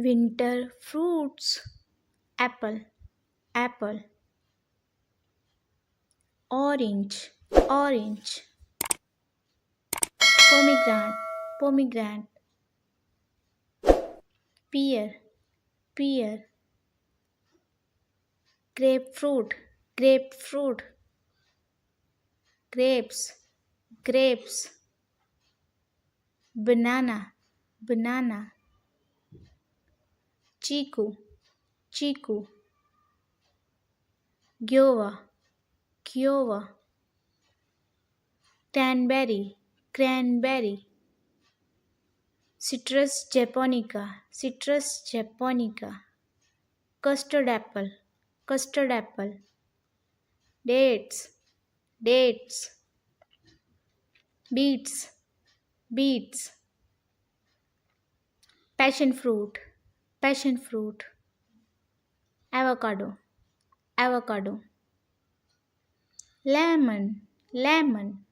Winter fruits. Apple, apple. Orange, orange. Pomegranate, pomegranate. Pear, pear. Grapefruit, grapefruit. Grapes, grapes. Banana, banana. Chiku, chiku. Guava, guava. Cranberry, cranberry. Citrus japonica, citrus japonica. Custard apple, custard apple. Dates, dates. Beets, beets. Passion fruit, passion fruit. Avocado, avocado. Lemon, lemon.